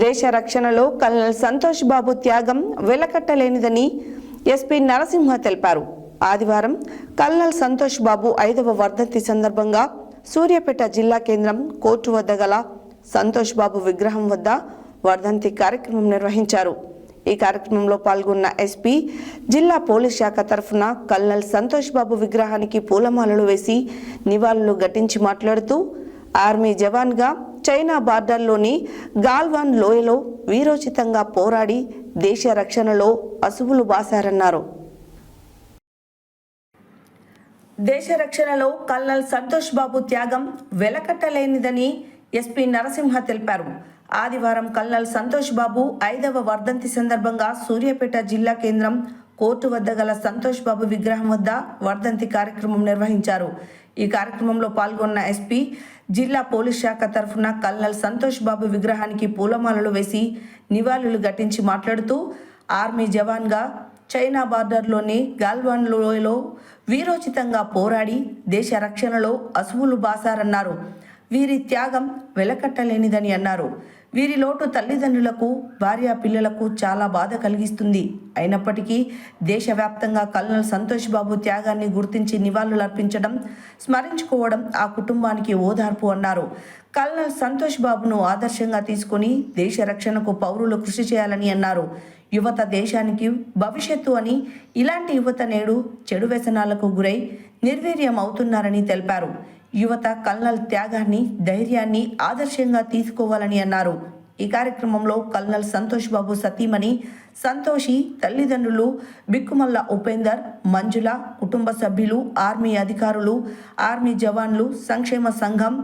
దేశ రక్షణలో కల్నల్ సంతోష్ బాబు త్యాగం వెలకట్టలేనిదని ఎస్పీ నరసింహ తెలిపారు. ఆదివారం కల్నల్ సంతోష్ బాబు 5వ వర్ధంతి సందర్భంగా సూర్యాపేట జిల్లా కేంద్రం కోర్టు వద్ద గల సంతోష్ బాబు విగ్రహం వద్ద వర్ధంతి కార్యక్రమం నిర్వహించారు. ఈ కార్యక్రమంలో పాల్గొన్న ఎస్పీ జిల్లా పోలీస్ శాఖ తరఫున కల్నల్ సంతోష్ బాబు విగ్రహానికి పూలమాలలు వేసి నివాళులు ఘటించి మాట్లాడుతూ ఆర్మీ జవాన్గా చైనా బార్డర్లోని గాల్వాన్ లోయలో వీరోచితంగా పోరాడి దేశ రక్షణలో అసువులు బాసారన్నారు. దేశ రక్షణలో కల్నల్ సంతోష్ బాబు త్యాగం వెలకట్టలేనిదని ఎస్పీ నరసింహ తెలిపారు. ఆదివారం కల్నల్ సంతోష్ బాబు 5వ వర్ధంతి సందర్భంగా సూర్యాపేట జిల్లా కేంద్రం కోర్టు వద్ద గల సంతోష్ బాబు విగ్రహం వద్ద వర్ధంతి కార్యక్రమం నిర్వహించారు. ఈ కార్యక్రమంలో పాల్గొన్న ఎస్పీ జిల్లా పోలీస్ శాఖ తరఫున కల్నల్ సంతోష్ బాబు విగ్రహానికి పూలమాలలు వేసి నివాళులు ఘటించి మాట్లాడుతూ ఆర్మీ జవాన్గా చైనా బార్డర్లోని గాల్వాన్ లోయలో వీరోచితంగా పోరాడి దేశ రక్షణలో అసువులు బాసారన్నారు. వీరి త్యాగం వెలకట్టలేనిదని అన్నారు. వీరి లోటు తల్లిదండ్రులకు, భార్య పిల్లలకు చాలా బాధ కలిగిస్తుంది. అయినప్పటికీ దేశవ్యాప్తంగా కల్నల్ సంతోష్ బాబు త్యాగాన్ని గుర్తించి నివాళులు అర్పించడం, స్మరించుకోవడం ఆ కుటుంబానికి ఓదార్పు అన్నారు. కల్నల్ సంతోష్ బాబును ఆదర్శంగా తీసుకుని దేశ రక్షణకు పౌరులు కృషి చేయాలని అన్నారు. యువత దేశానికి భవిష్యత్తు అని, ఇలాంటి యువత నేడు చెడు వ్యసనాలకు గురై నిర్వీర్యం అవుతున్నారని తెలిపారు. యువత కల్నల్ త్యాగాన్ని, ధైర్యాన్ని ఆదర్శంగా తీసుకోవాలని అన్నారు. ఈ కార్యక్రమంలో కల్నల్ సంతోష్ బాబు సతీమణి సంతోషి, తల్లిదండ్రులు బిక్కుమల్ల ఉపేందర్, మంజుల, కుటుంబ సభ్యులు, ఆర్మీ అధికారులు, ఆర్మీ జవాన్లు, సంక్షేమ సంఘం,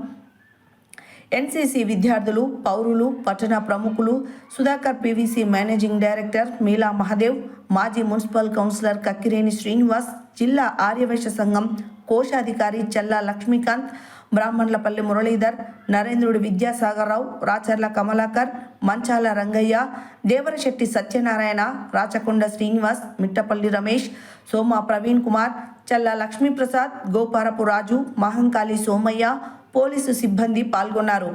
ఎన్సీసీ విద్యార్థులు, పౌరులు, పట్టణ ప్రముఖులు, సుధాకర్ పీవీసీ మేనేజింగ్ డైరెక్టర్ మీలా మహదేవ్, మాజీ మున్సిపల్ కౌన్సిలర్ కక్కిరేని శ్రీనివాస్, జిల్లా ఆర్యవైశ్య సంఘం కోశాధికారి చల్లా లక్ష్మీకాంత్, బ్రాహ్మణ్లపల్లి మురళీధర్, నరేంద్రుడి విద్యాసాగర్రావు, రాచర్ల కమలాకర్, మంచాల రంగయ్య, దేవరశెట్టి సత్యనారాయణ, రాచకొండ శ్రీనివాస్, మిట్టపల్లి రమేష్, సోమా ప్రవీణ్ కుమార్, చల్లా లక్ష్మీప్రసాద్, గోపారపు రాజు, మహంకాళి సోమయ్య, పోలీసు సిబ్బంది పాల్గొన్నారు.